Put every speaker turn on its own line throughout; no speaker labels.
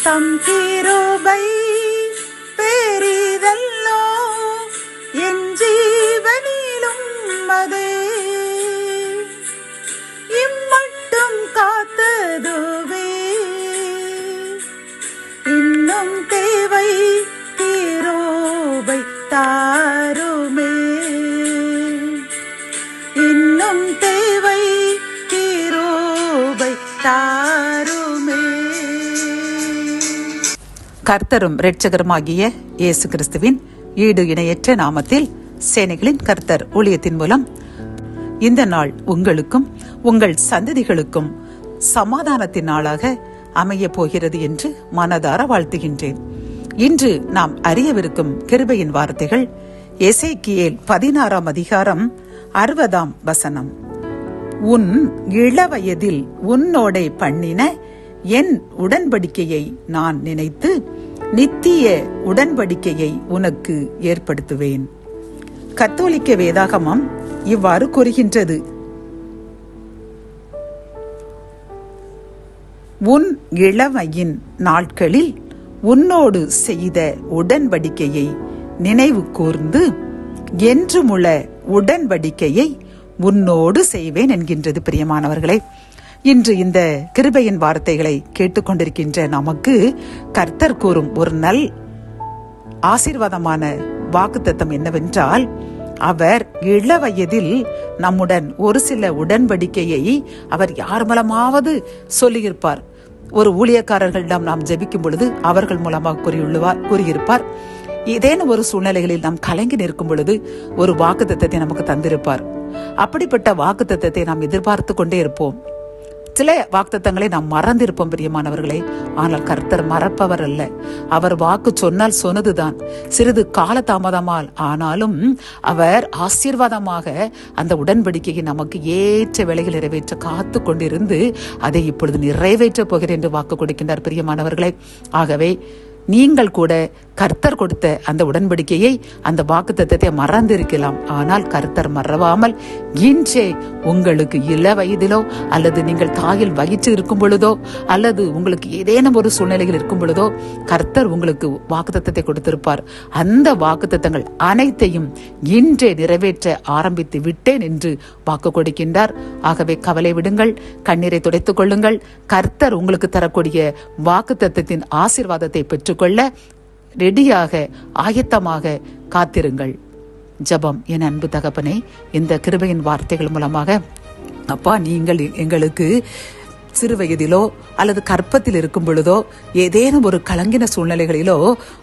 தம் கிருபை பெரிதல்லோ என் ஜீவனிலும் அதே இம்மட்டும் காத்ததுவே இன்னும் தேவை கிருபை தாருமே இன்னும் தேவை கிருபை தாருமே.
கர்த்தரும் இரட்சகருமாகிய இயேசு கிறிஸ்துவின் ஈடு இணையற்ற நாமத்தில் சேனைகளின் கர்த்தர் ஊழியத்தின் மூலம் இந்த நாள் உங்களுக்கும் உங்கள் சந்ததிகளுக்கும் சமாதானத்தின் நாளாக அமைய போகிறது என்று மனதார வாழ்த்துகின்றேன். இன்று நாம் அறியவிருக்கும் கிருபையின் வார்த்தைகள் எசேக்கியேல் 16 அதிகாரம் 60 வசனம். உன் இளவயதில் உன்னோடே பண்ணின என் உடன்படிக்கையை நான் நினைத்து நித்திய உடன்படிக்கையை உனக்கு ஏற்படுத்துவேன். கத்தோலிக்க வேதாகமம் இவ்வாறு கூறுகின்றது. உன் இளமையின் நாட்களில் உன்னோடு செய்த உடன்படிக்கையை நினைவு கூர்ந்து என்றுமுள்ள உடன்படிக்கையை உன்னோடு செய்வேன் என்கின்றது. பிரியமானவர்களே, இன்று இந்த கிருபையின் வார்த்தைகளை கேட்டுக்கொண்டிருக்கின்ற நமக்கு கர்த்தர் கூறும் ஒரு நல் ஆசீர்வாதமான வாக்குத்தத்தம் என்னவென்றால், அவர் இளவயதில் நம்முடன் ஒரு சில உடன்படிக்கையை அவர் யார் மூலமாவது சொல்லியிருப்பார். ஒரு ஊழியக்காரர்களிடம் நாம் ஜெபிக்கும் பொழுது அவர்கள் மூலமாக கூறியிருப்பார். ஏதேனும் ஒரு சூழ்நிலைகளில் நாம் கலங்கி நிற்கும் பொழுது ஒரு வாக்குத்தத்தத்தை நமக்கு தந்திருப்பார். அப்படிப்பட்ட வாக்குத்தத்தத்தை நாம் எதிர்பார்த்து கொண்டே இருப்போம். சில வாக்குத்தத்தங்களை நாம் மறந்திருப்போம் பிரியமானவர்களே. ஆனால் கர்த்தர் மறப்பவர் அல்ல. அவர் வாக்கு சொன்னால் சொன்னதுதான். சிறிது கால தாமதமால் ஆனாலும் அவர் ஆசீர்வாதமாக அந்த உடன்படிக்கையை நமக்கு ஏற்ற வேளையில் நிறைவேற்ற காத்து கொண்டிருந்து அதை இப்பொழுது நிறைவேற்ற போகிறேன் என்று வாக்கு கொடுக்கின்றார் பிரியமானவர்களே. ஆகவே நீங்கள் கூட கர்த்தர் கொடுத்த அந்த உடன்படிக்கையை, அந்த வாக்குத்தத்தத்தை மறந்திருக்கலாம். ஆனால் கர்த்தர் மறவாமல் இன்றே உங்களுக்கு இள வயதிலோ அல்லது நீங்கள் தாயில் வயிற்று இருக்கும் பொழுதோ அல்லது உங்களுக்கு ஏதேனும் ஒரு சூழ்நிலையில் இருக்கும் பொழுதோ கர்த்தர் உங்களுக்கு வாக்குத்தத்தத்தை கொடுத்திருப்பார். அந்த வாக்குத்தத்தங்கள் அனைத்தையும் இன்றே நிறைவேற்ற ஆரம்பித்து விட்டேன் என்று வாக்கு கொடுக்கின்றார். ஆகவே கவலை விடுங்கள், கண்ணீரை துடைத்துக் கொள்ளுங்கள். கர்த்தர் உங்களுக்கு தரக்கூடிய வாக்குத்தத்தத்தின் ஆசீர்வாதத்தை பெற்றுக்கொள்ள ரெடியாக ஆயத்தமாக காத்திருங்கள். ஜெபம். என் அன்பு தகப்பனே, இந்த கிருபையின் வார்த்தைகள் மூலமாக அப்பா, நீங்கள் எங்களுக்கு சிறு வயதிலோ அல்லது கற்பத்தில் இருக்கும் பொழுதோ ஏதேனும் ஒரு கலங்கின சூழ்நிலைகளிலோ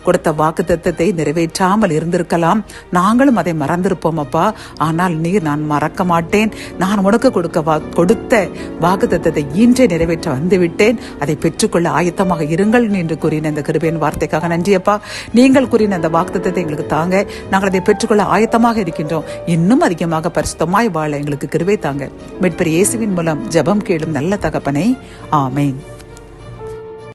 கொடுத்த வாக்குத்தத்தத்தை நிறைவேற்றாமல் இருந்திருக்கலாம். நாங்களும் அதை மறந்திருப்போம் அப்பா. ஆனால் நீர், நான் மறக்க மாட்டேன், நான் உனக்கு கொடுத்த வாக்குத்தத்தத்தை இன்றே நிறைவேற்ற வந்துவிட்டேன், அதை பெற்றுக்கொள்ள ஆயத்தமாக இருங்கள் என்று கூறின இந்த கிருபையின் வார்த்தைக்காக நன்றி அப்பா. நீங்கள் கூறின அந்த வாக்குத்தத்தத்தை எங்களுக்கு தாங்க. நாங்கள் அதை பெற்றுக்கொள்ள ஆயத்தமாக இருக்கின்றோம். இன்னும் அதிகமாக பரிசுத்தமாய் வாழ எங்களுக்கு கிருபை தாங்க. மீட்பர் இயேசுவின் மூலம் ஜெபம் கேளும் நல்ல தகப்பனே. ஆமென்.